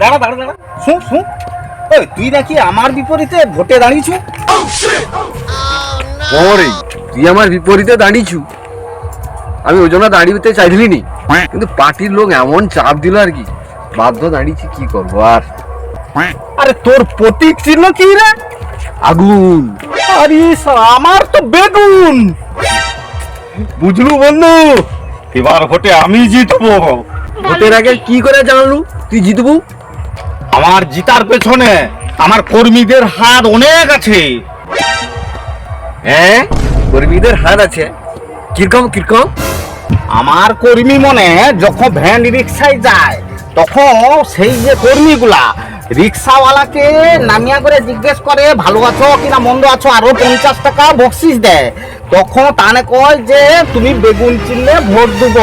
দাঁড়া দাঁড়া দাঁড়া, শুন শুন। তুই নাকি আমার বিপরীতে ভোটে দাঁড়িয়েছু? ওরে, তুই আমার বিপরীতে দাঁড়িয়েছু, আমি ওই জন্য দাঁড়িয়ে চাইছিলি নি, কিন্তু পার্টির লোক এমন চাপ দিল আর কি, বাধ্য দাঁড়িয়েছি, কি করবো আর। আরে তোর প্রতীক চিহ্ন কি রে? আগুন। আরে আমার তো বেগুন। বুঝলু বন্ধু, এবার ভোটে আমি জিতবো। ভোটের আগে কি করে জানলু তুই জিতবু? আমার জিতার পেছনে আমার কর্মীদের হাত অনেক আছে। হ্যাঁ, কর্মীদের হাত আছে? কিরকম কিরকম? আমার কর্মী মনে যখন ভ্যান রিক্সায় যায়, তখন সেই যে কর্মীগুলা রিক্সাওয়ালাকে নামিয়া করে জিজ্ঞেস করে ভালো আছো কিনা মন্দ আছো, আরো 50 টাকা বকশিস দেয়। তখন তানে কয় যে তুমি বেগুন চিনলে ভোট দিব।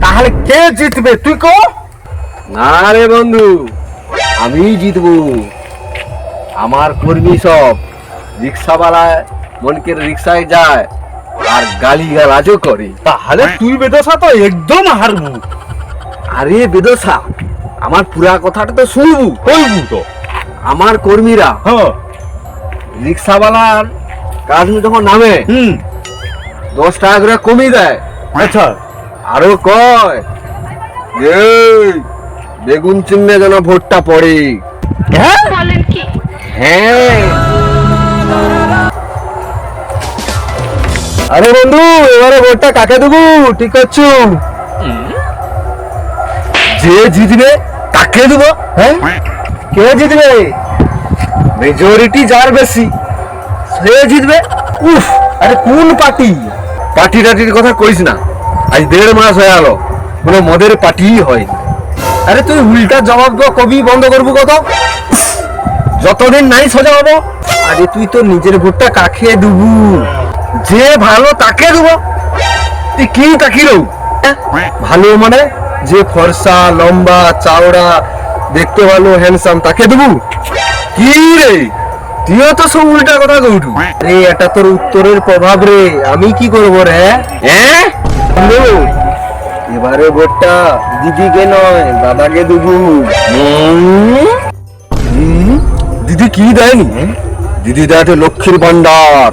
তাহলে কে জিতবে তুই কো? না রে বন্ধু, আমি জিতবো। আমার কর্মী সব রিক্সাওয়ালা মনকে রিক্সায় যায় আর গালি গালাজও করে। তাহলে তুই বেদশা তো একদম হারবু। আরে বেদশা, আমার পুরা কথাটা তো শুনবু। কইবু তো। আমার কর্মীরা হ্যাঁ, রিক্সাওয়ালার কাজ যখন নামে 10 টাকা করে কমিয়ে দেয়। আচ্ছা, আরো কয় যে বেগুন চিহ্নে যেন ভোটটা পড়ে। হ্যাঁ বলেন কি? হ্যাঁ। আরে বন্ধু, এবারে ভোটটা কাকে দেবো ঠিক করছো? যে জিতবে তাকে দেবো। হ্যাঁ, কে জিতবে? মেজরিটি যার বেশি সে জিতবে। উফ, আরে কোন পার্টি? পার্টি টাটির কথা কইস না, আজ 1.5 মাস হয়ে গেল কোনো মদের পার্টি হয়। আরে তুই উল্টা জবাব তো কবি বন্ধ করবো কত, যতদিন নাই সোজা হবো। আরে তুই তো নিজের ভোটটা কাকে দেবু? যে ভালো তাকে দেবো। তুই কি তাকিল? ভালো মানে যে ফর্সা লম্বা চাওড়া দেখতে ভালো হ্যান্ডসাম তাকে দেবু? কি রে, তুইও তো সব উল্টা কথা কৌটু। রে এটা তোর উত্তরের প্রভাব রে, আমি কি করবো রে? হ্যাঁ, এবারে ভোটটা দিদিকে নয় দাদাকে দেবু। দিদি কি দেয়নি? দিদি দেয় লক্ষ্মীর ভান্ডার,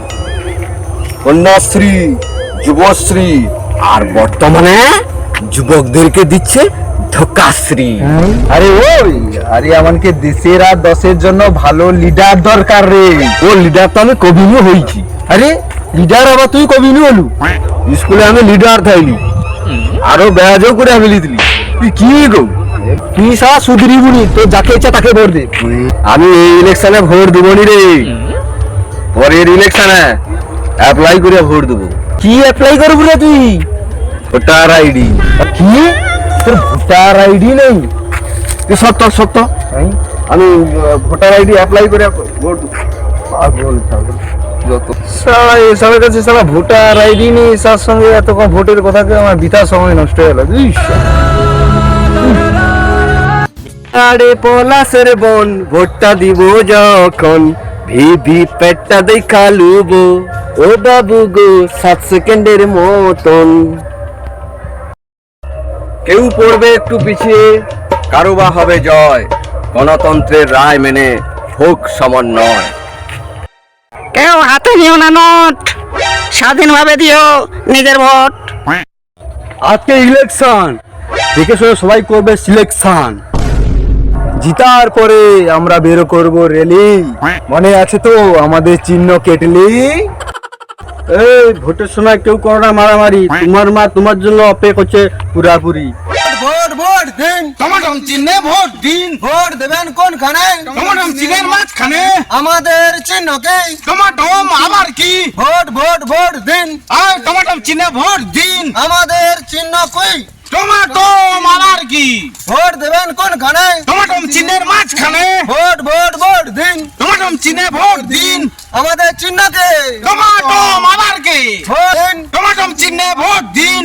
কন্যাশ্রী, যুবশ্রী, আর বর্তমানে যুবকদেরকে দিচ্ছে ধোকাশ্রী। আরে ওই, আরে আমাকে দেশের আর দশের জন্য ভালো লিডার দরকার রে। ও লিডার তো আমি কবিনী হয়েছি। আরে লিডার আবার তুই কবিনী হলু? স্কুলে আমি লিডার থাইলি, আরো ব্যাজও করে আমি লিখলি। তুই কি গো, তুই সারা সুধরি বুনি, তোর যাকে ইচ্ছা তাকে ভোট দে। আমি এই ইলেকশনে ভোট দেবনি রে, পরের ইলেকশনে অ্যাপ্লাই করে ভোট দেবো। কি অ্যাপ্লাই করবো রে তুই? Voter ID. কি, তোর ভোটার আইডি নেই? তুই সত্য সত্য, আমি ভোটার আইডি অ্যাপ্লাই করে ভোট দেবো। পাগল পাগল যত সারা এসবের কাছে সারা ভোটার আইডি নেই, তার সঙ্গে এত কম ভোটের কথাকে আমার বৃথা সময় নষ্ট হয়ে গেল। আরে পলাশের বোন, ভোটটা দিব যখন ভিভি পেটটা দেখা লুবো। ও বাবু গো, 7 সেকেন্ডের মতন। কেউ পড়বে একটু পিছিয়ে, কারো বা হবে জয়। গণতন্ত্রের রায় মেনে হোক সমন্বয়। কেউ হাতে নিও না নোট, স্বাধীনভাবে দিও নিজের ভোট। আজকে ইলেকশন, দেখে শুনে সবাই করবে সিলেকশন। জিতার পরে আমরা বের করব রেলি, মনে আছে তো আমাদের চিহ্ন কেটলি। এই ভোটের সময় কেউ করো না মারামারি, তোমার মা তোমার জন্য অপেক্ষা করছে পুরাপুরি। ভোট ভোট দিন, টমাটম চিহ্নে ভোট দিন। ভোট দেবেন কোনখানে? টমাটম চিহ্নের মাঝখানে। আমাদের চিহ্নকে টমাটম আবার কি? ভোট ভোট ভোট দিন, আর টমাটম চিহ্নে ভোট দিন। আমাদের চিহ্ন কই? টমাটম আবার কি? ভোট দেবেন কোনখানে? টমাটম চিহ্নের মাঝখানে। ভোট ভোট ভোট দিন, টমাটম চিহ্নে ভোট দিন। আমাদের চিহ্নকে টমাটম আবার কি? ভোট দিন, টমাটম চিহ্নে ভোট দিন।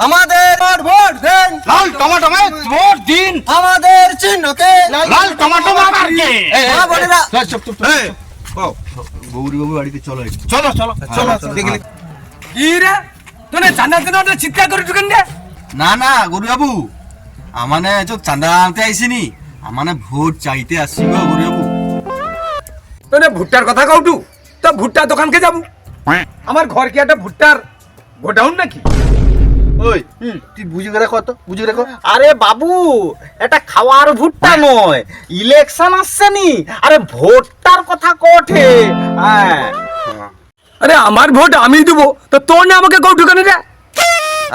আমাদের ভোট ভোট দিন, লাল টমাটমে ভোট দিন। আমাদের চিহ্নকে লাল টমাটম আবার কি? মা বোনেরা, গৌরী বাবু বাড়িতে চলো। চলো চলো চলো দেখলি। কি রে তোনে চাঁদা দিন চিৎকার করে ঢুকেন রে? না না গরু বাবু, আমানে চাঁদা আনতে আইসিনি, মানে ভোট চাইতে আসছি গো বাবু। তোনে ভুট্টার কথা কওটু তো ভুট্টার দোকানকে যাবো। আমার ঘর কি একটা ভুট্টার গোডাউন নাকি? ওই তুই বুঝে রাখো তো, বুঝে রাখো। আরে বাবু, এটা খাওয়ার ভুট্টা নয়, ইলেকশন আসছে নি। আরে ভোটটার কথা কোঠে। হ্যাঁ, আরে আমার ভোট আমি দেবো, তো তোর না আমাকে কওটু কেন রে?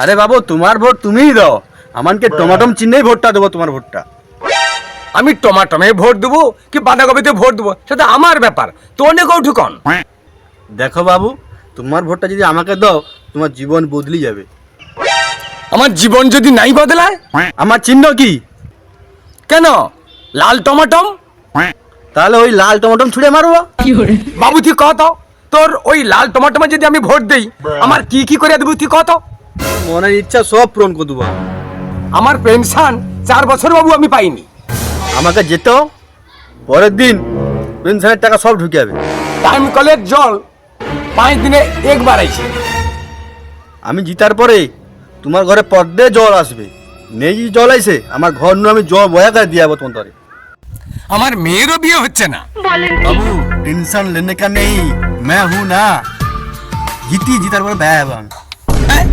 আরে বাবু, তোমার ভোট তুমিই দাও, আমাকে টমাটম চিহ্নেই ভোটটা দেবো, তোমার ভোটটা। আমি টমাটমে ভোট দেবো কি বাঁধাকপিতে ভোট দেবো সেটা আমার ব্যাপার, তোর না কওটু কন। দেখো বাবু, তোমার ভোটটা যদি আমাকে দাও, তোমার জীবন বদলে যাবে। আমার জীবন যদি নাই বদলায়? আমার চিহ্ন কি? কেন লাল টমাটম? তাহলে ওই লাল টমাটম ছুঁড়ে মারবো। বাবু তুই কত, তোর ওই লাল টমাটমে যদি আমি ভোট দেই আমার কি কি করে দেবো তুই কত? মনের ইচ্ছা সব পূরণ করে দেবো। আমার পেনশন 4 বছর বাবু আমি পাইনি। আমাকে যেত, পরের দিন পেনশনের টাকা সব ঢুকে যাবে। টাইম কলের জল 5 দিনে একবার আইছে। আমি জিতার পরে তোমার ঘরে পদ্মে জল আসবে, নেই যদি জল আইসে আমার ঘর নু আমি জল বয়া করে দিয়ে যাবো তোমার ঘরে। আমার মেয়েরও বিয়ে হচ্ছে না। बाबू टेंशन लेने का नहीं, मैं हूं ना, जीती जीतार पर ব্যয় হবে আমি। হ্যাঁ?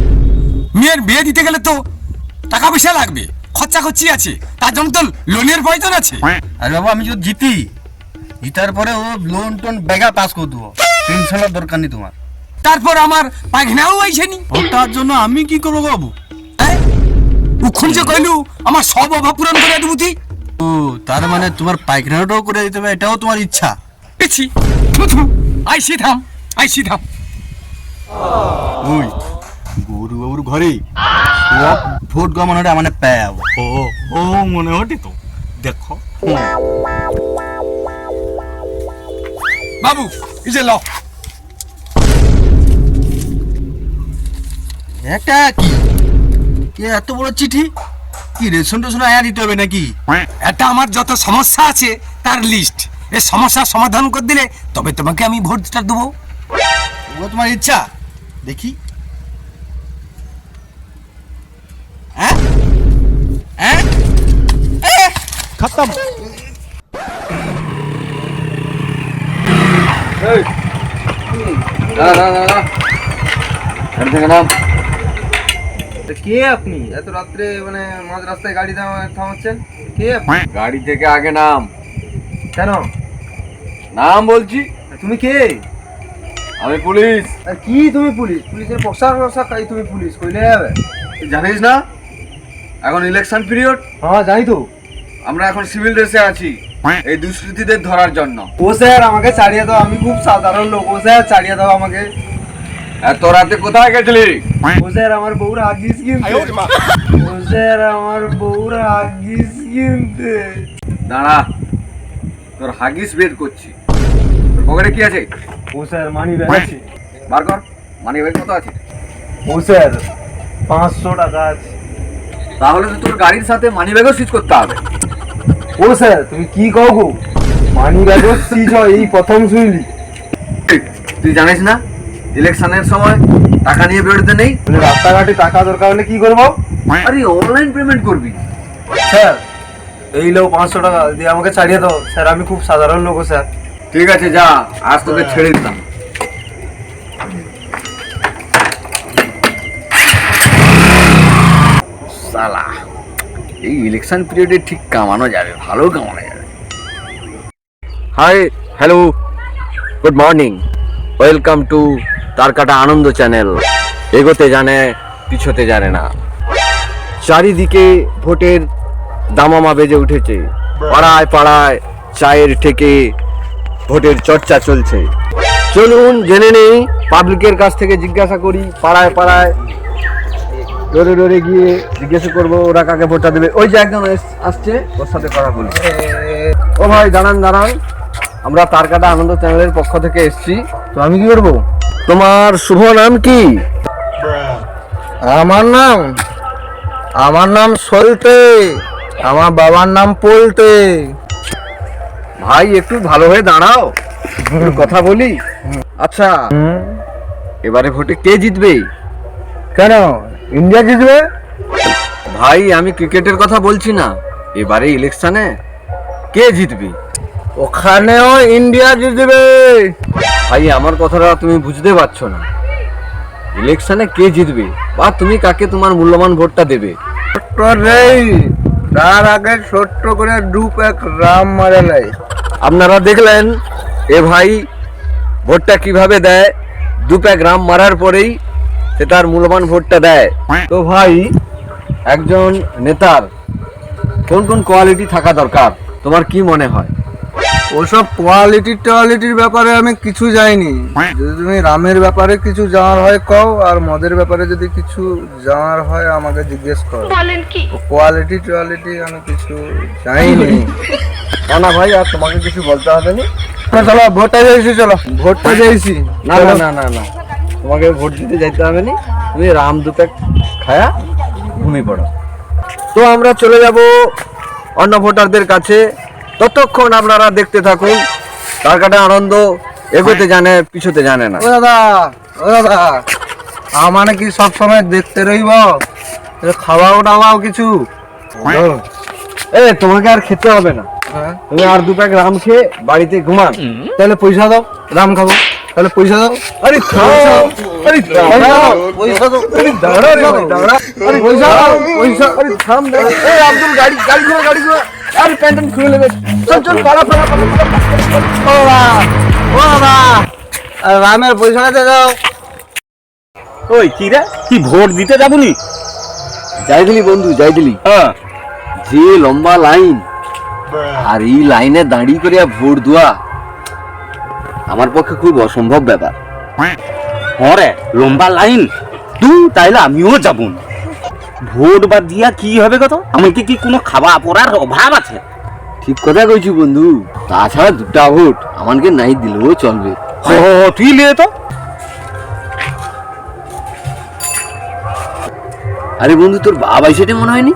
মেয়ের বিয়ে দিতে গেলে তো টাকা পয়সা লাগবে, খরচা খরচি আছে, তার জন্য তো লোনের প্রয়োজন আছে। আরে বাবা, আমি যদি জিতি, জিতার পরে ও লোন টোন বেগা পাস করে দেবো, টেনশনের দরকার নেই তোমার। তারপর আমার পায়খানাও আইছেনি। ওটার জন্য আমি কি করবো বাবু? হ্যাঁ? উক্ষণ যে কইলু আমার সব অভাব পূরণ করে দেবো তুই। ও তার মানে তোমার পায়খানাটাও করে দিতে হবে, এটাও তোমার ইচ্ছা? পিছি আইসি থাম। ওই গরু বাবুর ঘরে সব ভোট গা মনে হয় মানে পেয়ে যাবো। ও মনে হটে তো, দেখো। বাবু এই যে ল, একটা কি এত বড় চিঠি? কি রেশন টেশন আয়া দিতে হবে নাকি? এটা আমার যত সমস্যা আছে তার লিস্ট। এই সমস্যার সমাধান করে দিলে তবে তোমাকে আমি ভোটটা দেবো। ওগুলো তোমার ইচ্ছা, দেখি। হ্যাঁ হ্যাঁ খতম। কে আপনি এত রাত্রে মানে মাঝ রাস্তায় গাড়ি থামাচ্ছেন? কে আপনি? গাড়ি থেকে আগে নাম, কেন? নাম বলছি। তুমি কে? আমি পুলিশ। আর কি তুমি পুলিশ? পুলিশের পোশাক কাই তুমি পুলিশ কইলে যাবে? তুই জানিস না এখন ইলেকশন পিরিয়ড? হ্যাঁ জানি তো। আমরা এখন সিভিল ড্রেসে আছি এই দুষ্কৃতীদের ধরার জন্য। ও স্যার আমাকে ছাড়িয়ে দাও, আমি খুব সাধারণ লোক। ও স্যার ছাড়িয়ে দাও আমাকে। এত রাতে কোথায় গেছিলি? ও স্যার আমার বউর হাগিস কিনতে। ও স্যার আমার বউর হাগিস কিনতে। দাঁড়া, তোর হাগিস বের করছি। তোর পকেটে কি আছে? ও স্যার মানি ব্যাগ আছে। বার কর, মানি ব্যাগ কত আছে? ও স্যার 500 টাকা আছে। তাহলে তো তোর গাড়ির সাথে মানি ব্যাগও সুইচ করতে হবে। ও স্যার তুমি কি কও গো? মানি ব্যাগও সিজ হয় এই প্রথম শুনলি। তুই জানিস না ইলেকশনের সময় টাকা নিয়ে বেরোতে নেই? মানে রাস্তাঘাটে টাকা দরকার হলে কি করবো? আরে অনলাইন পেমেন্ট করবি। স্যার এই লো 500 টাকা দিয়ে আমাকে ছাড়িয়ে দাও স্যার, আমি খুব সাধারণ লোক স্যার। ঠিক আছে যা, আজ তোকে ছেড়ে দিলাম। সালা এই ইলেকশন পিরিয়ডে ঠিক কামানো যাবে, ভালো কামানো যাবে। Hi, hello, good morning, welcome to তারকাটা আনন্দ চ্যানেল। এগোতে জানে পিছোতে জানে না। চারিদিকে ভোটের দামামা বেজে উঠেছে, পাড়ায় পাড়ায় চায়ের থেকে ভোটের চর্চা চলছে। চলুন জেনে নেই, পাবলিকের কাছ থেকে জিজ্ঞাসা করি, পাড়ায় পাড়ায় ডোরে ডোরে গিয়ে জিজ্ঞাসা করবো ওরা কাকে ভোটটা দেবে। ওই যে একজন আসছে, ওর সাথে কথা বলি। ও ভাই দাঁড়ান দাঁড়ান, আমরা তারকাটা আনন্দ চ্যানেলের পক্ষ থেকে এসেছি, তো আমি কি করবো? তোমার শুভ নাম কি? আমার নাম সলতে, আমার বাবার নাম পলতে। ভাই একটু ভালো হয়ে দাঁড়াও, একটু কথা বলি। আচ্ছা, এবারে ভোটে কে জিতবে? কেন ইন্ডিয়া জিতবে? ভাই আমি ক্রিকেটের কথা বলছি না, এবারে ইলেকশনে কে জিতবে? ওখানেও ইন্ডিয়া জিতবে। ভাই আমার কথাটা তুমি বুঝতে পারছো না। ইলেকশনে কে জিতবে বা তুমি কাকে তোমার মূল্যবান ভোটটা দেবে? তার আগে ছোট্ট করে 2 প্যাক রাম মারালাই। আপনারা দেখলেন এ ভাই ভোটটা কিভাবে দেয়। 2 প্যাক রাম মারার পরেই সে তার মূল্যবান ভোটটা দেয়। তো ভাই একজন নেতার কোন কোন কোয়ালিটি থাকা দরকার তোমার কি মনে হয়? ওসব কোয়ালিটির ব্যাপারে আমি কিছু জানি। যদি তুমি রামের ব্যাপারে কিছু জানার হয় কও, আর মদের ব্যাপারে যদি কিছু জানার হয় আমাকে জিজ্ঞেস করো। বলেন কি? কোয়ালিটি আমি কিছু জানি না ভাই আর তোমাকে কিছু বলতে হবে না। চলো ভোটটা যাইছি, ভোটটা যাইছি। না না না না না তোমাকে ভোট দিতে যাইতে হবে না। তুমি রাম 2 প্যাক খায়া ঘুমিয়ে পড়ো। তো আমরা চলে যাব অন্য ভোটারদের কাছে। ততক্ষণ আপনারা দেখতে থাকুন। তার কাটা আনন্দ এগোতে জানে পিছুতে জানে না। ও দাদা আমার কি সব সময় দেখতে রইব? খাওয়াও দাওয়াও কিছু? তোমাকে আর খেতে হবে না। তুমি আর 2 প্যাক রাম খেয়ে বাড়িতে ঘুমান। তাহলে পয়সা দাও, রাম খাবো। তাহলে পয়সা দাও। আরে পয়সা দাও, পয়সা দাও, পয়সা দাও, পয়সা। আরে থাম না। এই আব্দুল গাড়ি ঘোরা। আরে প্যান্ট খুলে নেবে। চল পালা। ও বাবা, রামের পয়সাটা দাও। ওই কি রে, কি ভোট দিতে যাবনি? যাই দিলি বন্ধু, যাই দিলি। হ্যাঁ, যে লম্বা লাইন, আর এই লাইনে দাঁড়িয়ে করে ভোট দেওয়া আমার পক্ষে খুব অসম্ভব ব্যাপার। হরে লম্বা লাইন তুই, তাইলে আমিও যাব না। ভোট বা দিয়া কি হবে কত? আমাকে কি কোনো খাওয়া পড়ার অভাব আছে? ঠিক কথা কইছি বন্ধু। তাছাড়া 2টা ভোট আমাকে নাই দিলেও চলবে। তুই লিয়ে তো। আরে বন্ধু তোর বাবা সেটা মনে হয়নি?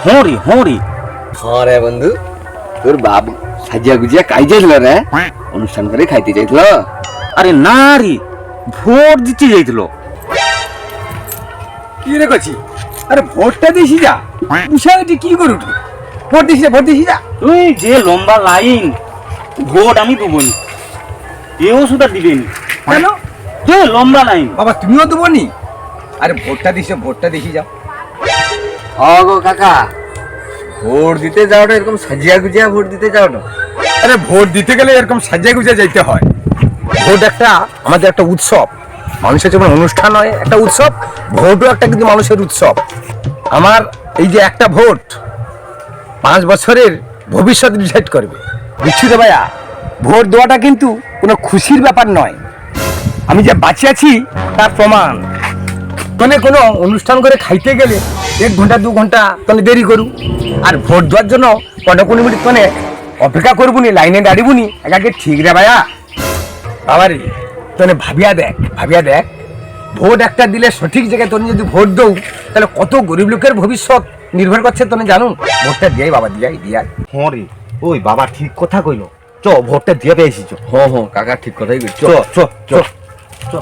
হরি হ্যাঁ রে বন্ধু, তোর বাপ সাজিয়া গুজিয়া কাই যাইছিল রে? অনুষ্ঠান করে খাইতে যাইছিল। আরে না রে, ভোট দিতে যাইছিল। কি রে কছি? আরে ভোটটা দিছি যা, বিষয়টি কি করু? ভোট দিছি যা। তুই যে লম্বা লাইন, ভোট আমি দেবো নি, এও সুদা দিবেনি। কেন? যে লম্বা লাইন। বাবা তুমিও দেবো নি? আরে ভোটটা দিছি যাও। গো কাকা, ভোট দিতে যাও না এরকম সাজিয়া গুজিয়া ভোট দিতে যাও না। আরে ভোট দিতে গেলে এরকম সাজিয়ে গুজিয়ে যাইতে হয়। ভোট আমাদের একটা উৎসব। মানুষের যেমন অনুষ্ঠান হয় একটা উৎসব, ভোটও একটা কিন্তু মানুষের উৎসব। আমার এই যে একটা ভোট 5 বছরের ভবিষ্যৎ ডিসাইড করবে। বুঝছি তো ভাইয়া, ভোট দেওয়াটা কিন্তু কোনো খুশির ব্যাপার নয়। আমি যে বাঁচে আছি তার প্রমাণ। কোনো অনুষ্ঠান করে খাইতে গেলে 1 ঘন্টা 2 ঘন্টা দেরি করু, আর ভোট দেওয়ার জন্য 15-20 মিনিট অপেক্ষা করবো নি, লাইনে দাঁড়িবো নি। একাকে ঠিক রে ভাইয়া। বাবারে ভাবিয়া দেখ ভোট একটা দিলে সঠিক জায়গায় তোর যদি ভোট দৌ, তাহলে কত গরিব লোকের ভবিষ্যৎ নির্ভর করছে তোনে জানো। ভোটটা দিয়াই বাবা, দিয়াই। হরি, ওই বাবা ঠিক কথা কইলো। চ ভোটটা দিয়ে পেয়েছি। কাকা ঠিক কথাই কইছো। চ